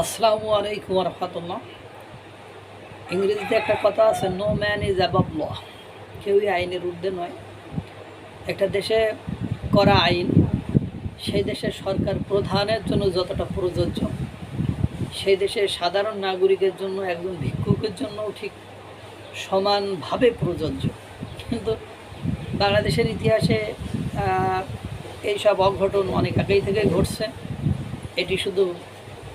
আসসালামু আলাইকুম রহমতুল্লাহ। ইংরেজিতে একটা কথা আছে, নো ম্যান ইজ অ্যাবভ ল। কেউই আইনের ঊর্ধ্বে নয়। একটা দেশে করা আইন সেই দেশের সরকার প্রধানের জন্য যতটা প্রযোজ্য, সেই দেশের সাধারণ নাগরিকের জন্য, একজন ভিক্ষুকের জন্যও ঠিক সমানভাবে প্রযোজ্য। কিন্তু বাংলাদেশের ইতিহাসে এইসব অঘটন অনেক আগেই থেকে ঘটছে। এটি শুধু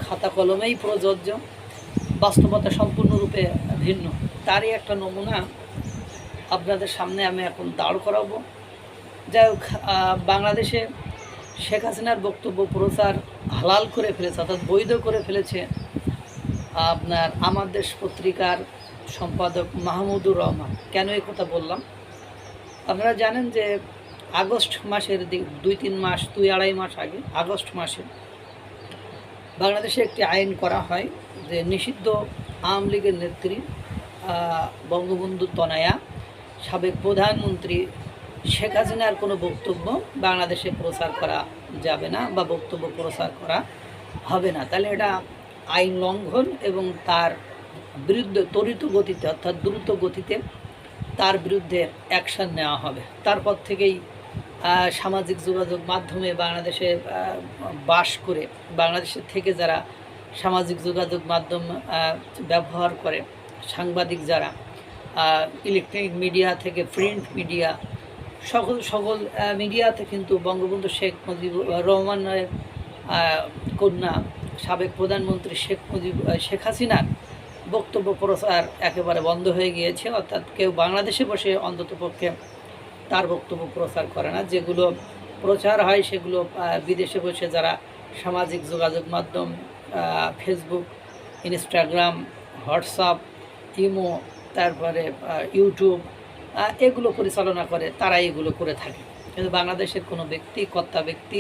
খাতা কলমেই প্রযোজ্য, বাস্তবতা সম্পূর্ণরূপে ভিন্ন। তারই একটা নমুনা আপনাদের সামনে আমি এখন দাঁড় করাবো। যাই হোক, বাংলাদেশে শেখ হাসিনার বক্তব্য প্রচার হালাল করে ফেলেছে, অর্থাৎ বৈধ করে ফেলেছে আপনার আমার দেশ পত্রিকার সম্পাদক মাহমুদুর রহমান। কেন এই কথা বললাম? আপনারা জানেন যে আগস্ট মাসের 2-3 মাস, 2-2.5 মাস আগে আগস্ট মাসে বাংলাদেশে একটি আইন করা হয় যে নিষিদ্ধ আওয়ামী লীগের নেত্রী বঙ্গবন্ধু তনয়া সাবেক প্রধানমন্ত্রী শেখ হাসিনার কোনো বক্তব্য বাংলাদেশে প্রচার করা যাবে না বা বক্তব্য প্রচার করা হবে না। তাহলে এটা আইন লঙ্ঘন এবং তার বিরুদ্ধে ত্বরিত গতিতে, অর্থাৎ দ্রুত গতিতে তার বিরুদ্ধে অ্যাকশান নেওয়া হবে। তারপর থেকেই সামাজিক যোগাযোগ মাধ্যমে বাংলাদেশে বাস করে, বাংলাদেশের থেকে যারা সামাজিক যোগাযোগ মাধ্যম ব্যবহার করে, সাংবাদিক যারা, ইলেকট্রনিক মিডিয়া থেকে প্রিন্ট মিডিয়া, সকল মিডিয়াতে কিন্তু বঙ্গবন্ধু শেখ মুজিবুর রহমানের কন্যা সাবেক প্রধানমন্ত্রী শেখ হাসিনার বক্তব্য প্রচার একেবারে বন্ধ হয়ে গিয়েছে। অর্থাৎ কেউ বাংলাদেশে বসে অন্ততপক্ষে তার বক্তব্য প্রচার করে না। যেগুলো প্রচার হয় সেগুলো বিদেশে বসে যারা সামাজিক যোগাযোগ মাধ্যম, ফেসবুক, ইনস্টাগ্রাম, হোয়াটসঅ্যাপ, ইমো, তারপরে ইউটিউব, এগুলো পরিচালনা করে, তারা এগুলো করে থাকে। কিন্তু বাংলাদেশের কোনো ব্যক্তি, কর্তা ব্যক্তি,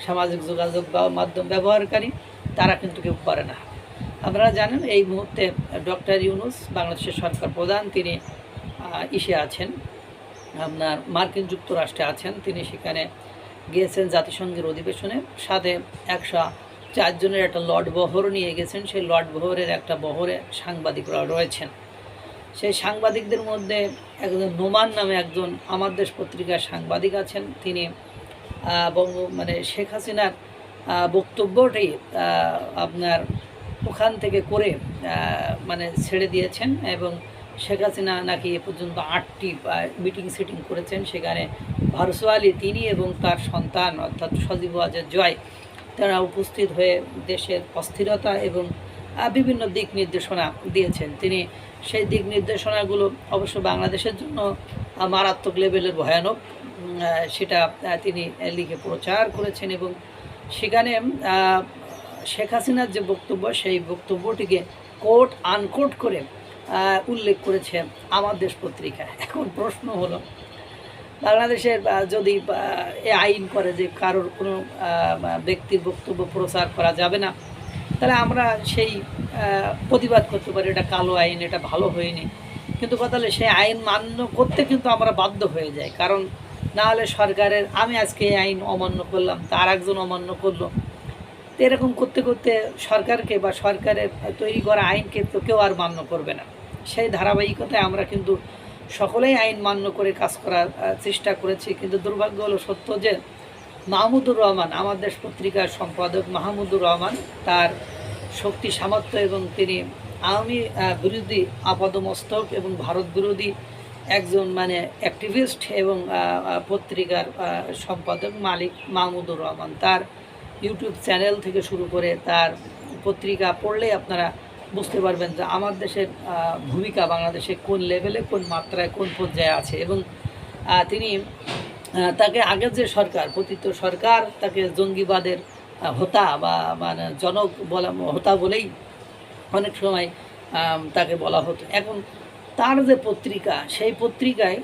সামাজিক যোগাযোগ মাধ্যম ব্যবহারকারী, তারা কিন্তু কেউ করে না। আপনারা জানেন এই মুহূর্তে ডক্টর ইউনূস বাংলাদেশের সরকার প্রধান, তিনি ইসে আছেন, আপনার মার্কিন যুক্তরাষ্ট্রে আছেন। তিনি সেখানে গিয়েছেন জাতিসংঘের অধিবেশনে, সাথে 104 জনের একটা লর্ড বহর নিয়ে গেছেন। সেই লর্ড বহরের একটা বহরে সাংবাদিকরা রয়েছেন। সেই সাংবাদিকদের মধ্যে একজন নোমান নামে একজন আমার দেশ পত্রিকার সাংবাদিক আছেন। তিনি শেখ হাসিনার বক্তব্যটি আপনার ওখান থেকে করে ছেড়ে দিয়েছেন এবং শেখ হাসিনা নাকি এ পর্যন্ত 8টি মিটিং সিটিং করেছেন। সেখানে ভার্চুয়ালি তিনি এবং তার সন্তান অর্থাৎ সজীব ওয়াজেদ জয় তারা উপস্থিত হয়ে দেশের অস্থিরতা এবং বিভিন্ন দিক নির্দেশনা দিয়েছেন। তিনি সেই দিক নির্দেশনাগুলো অবশ্য বাংলাদেশের জন্য মারাত্মক লেভেলের ভয়ানক, সেটা তিনি লিখে প্রচার করেছেন এবং সেখানে শেখ হাসিনার যে বক্তব্য, সেই বক্তব্যটিকে কোট আনকোট করে উল্লেখ করেছে আমার দেশ পত্রিকা। এখন প্রশ্ন হলো, বাংলাদেশের যদি এ আইন করে যে কারোর কোনো ব্যক্তির বক্তব্য প্রচার করা যাবে না, তাহলে আমরা সেই প্রতিবাদ করতে পারি এটা কালো আইন, এটা ভালো হয়নি। কিন্তু কথা হলে সেই আইন মান্য করতে কিন্তু আমরা বাধ্য হয়ে যাই। কারণ না হলে সরকারের, আমি আজকে এই আইন অমান্য করলাম, তার একজন অমান্য করলো, তো এরকম করতে করতে সরকারকে বা সরকারের তৈরি করা আইনকে তো কেউ আর মান্য করবে না। সেই ধারাবাহিকতায় আমরা কিন্তু সকলেই আইন মান্য করে কাজ করার চেষ্টা করেছি। কিন্তু দুর্ভাগ্য হলো সত্য যে মাহমুদুর রহমান, আমার দেশ পত্রিকার সম্পাদক মাহমুদুর রহমান, তার শক্তি সামর্থ্য এবং তিনি আওয়ামী বিরোধী আপাদমস্তক এবং ভারত বিরোধী একজন অ্যাক্টিভিস্ট এবং পত্রিকার সম্পাদক মালিক মাহমুদুর রহমান, তার ইউটিউব চ্যানেল থেকে শুরু করে তার পত্রিকা পড়লে আপনারা বুঝতে পারবেন যে আমার দেশের ভূমিকা বাংলাদেশে কোন লেভেলে, কোন মাত্রায়, কোন পর্যায়ে আছে। এবং তিনি তাকে আগের যে সরকার, পতিত সরকার, তাকে জঙ্গিবাদের হোতা বা জনক হোতা বলেই অনেক সময় তাকে বলা হতো। এখন তার যে পত্রিকা, সেই পত্রিকায়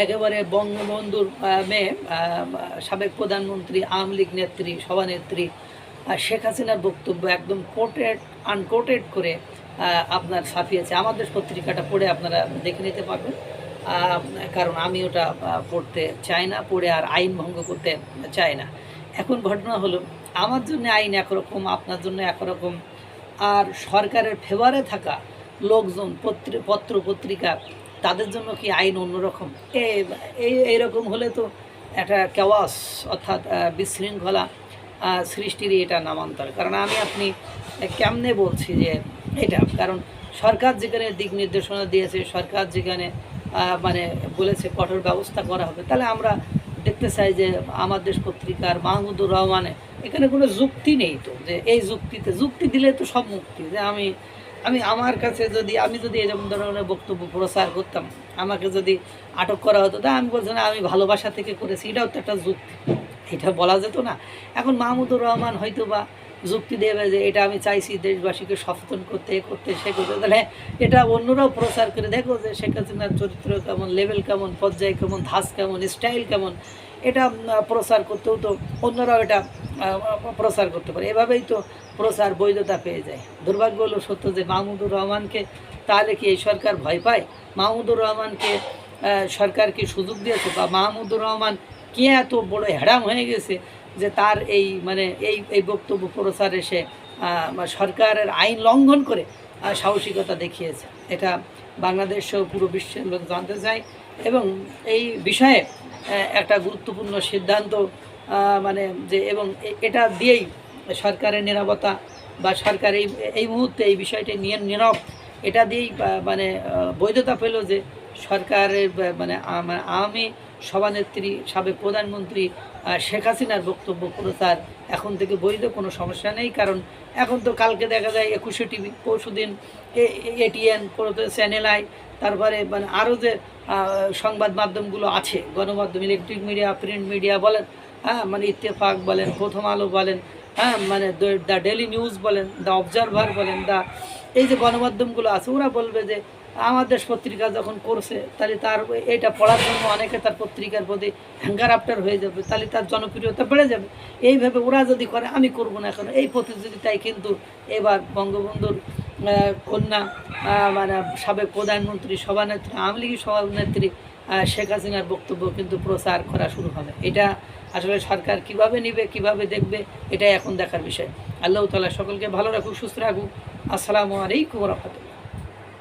একেবারে বঙ্গবন্ধুর মেয়ে, সাবেক প্রধানমন্ত্রী, আওয়ামী লীগ নেত্রী, সভানেত্রী শেখ হাসিনার বক্তব্য একদম কোটেড আনকোটেড করে আপনার ছাপিয়েছে। আমাদের পত্রিকাটা পড়ে আপনারা দেখে নিতে পারবেন, কারণ আমি ওটা পড়তে চাই না, পড়ে আর আইন ভঙ্গ করতে চাই না। এখন ঘটনা হলো, আমার জন্য আইন একরকম, আপনার জন্য একরকম, আর সরকারের ফেভারে থাকা লোকজন পত্র পত্রিকা তাদের জন্য কি আইন অন্যরকম? এইরকম হলে তো একটা কেওয়াস অর্থাৎ বিশৃঙ্খলা সৃষ্টিরই এটা নামান্তর। কারণ আমি আপনি কেমনে বলছি যে এটা, কারণ সরকার যেখানে দিক নির্দেশনা দিয়েছে, সরকার যেখানে মানে বলেছে কঠোর ব্যবস্থা করা হবে, তাহলে আমরা দেখতে চাই যে আমার দেশ পত্রিকার মাহমুদুর রহমানে এখানে কোনো যুক্তি নেই তো, যে এই যুক্তি দিলে তো সব মুক্তি। যে আমি আমার কাছে আমি যদি এরকম ধরনের বক্তব্য প্রচার করতাম, আমাকে যদি আটক করা হতো, তা আমি বলছি না আমি ভালোবাসা থেকে করেছি, এটাও তো একটা যুক্তি, এটা বলা যেত না? এখন মাহমুদুর রহমান হয়তো বা যুক্তি দেবে যে এটা আমি চাইছি দেশবাসীকে সচেতন করতে সে করতে, তাহলে এটা অন্যরাও প্রচার করে দেখো যে শেখ হাসিনার চরিত্র কেমন, লেভেল কেমন, পর্যায় কেমন, ধাঁচ কেমন, স্টাইল কেমন, এটা প্রচার করতেও তো অন্যরাও এটা প্রচার করতে পারে। এভাবেই তো প্রচার বৈধতা পেয়ে যায়। দুর্ভাগ্য হলো সত্য যে মাহমুদুর রহমানকে তাহলে কি এই সরকার ভয় পায়? মাহমুদুর রহমানকে সরকার কি সুযোগ দিয়েছে, বা মাহমুদুর রহমান কে এত বড় হ্যারাম হয়ে গেছে যে তার এই এই বক্তব্য প্রচারে সে সরকারের আইন লঙ্ঘন করে সাহসিকতা দেখিয়েছে? এটা বাংলাদেশ সহ পুরো বিশ্বের লোক জানতে চায়, এবং এই বিষয়ে একটা গুরুত্বপূর্ণ সিদ্ধান্ত যে, এবং এটা দিয়েই সরকারের নিরাপত্তা বা সরকার এই মুহূর্তে এই বিষয়টি নিয়ে নীরব, এটা দিয়েই বৈধতা পেল যে সরকারের আওয়ামী সভানেত্রী সাবেক প্রধানমন্ত্রী শেখ হাসিনার বক্তব্য প্রচার এখন থেকে বৈধ, কোনো সমস্যা নেই। কারণ এখন তো কালকে দেখা যায় 21 টিভি, পরশুদিন ATN, চ্যানেল আই, তারপরে আরও যে সংবাদ মাধ্যমগুলো আছে, গণমাধ্যম, ইলেকট্রিক মিডিয়া, প্রিন্ট মিডিয়া বলেন, হ্যাঁ ইত্তেফাক বলেন, প্রথম আলো বলেন, হ্যাঁ দ্য ডেলি নিউজ বলেন, দ্য অবজারভার বলেন, এই যে গণমাধ্যমগুলো আছে, ওরা বলবে যে আমার দেশ পত্রিকা যখন করছে, তাহলে তার এটা পড়ার জন্য অনেকে তার পত্রিকার প্রতি হ্যাঙ্গার আফটার হয়ে যাবে, তাহলে তার জনপ্রিয়তা বেড়ে যাবে। এইভাবে ওরা যদি করে, আমি করব না কেন? এই প্রতিযোগিতায় কিন্তু এবার বঙ্গবন্ধুর কন্যা সাবেক প্রধানমন্ত্রী, সভানেত্রী, আওয়ামী লীগের সভানেত্রী শেখ হাসিনার বক্তব্য কিন্তু প্রচার করা শুরু হবে। এটা আসলে সরকার কিভাবে নেবে, কিভাবে দেখবে, এটাই এখন দেখার বিষয়। আল্লাহ তাআলা সকলকে ভালো রাখুক, সুস্থ রাখুক। আসসালামু আলাইকুম ওয়া রাহমাতুল্লাহ।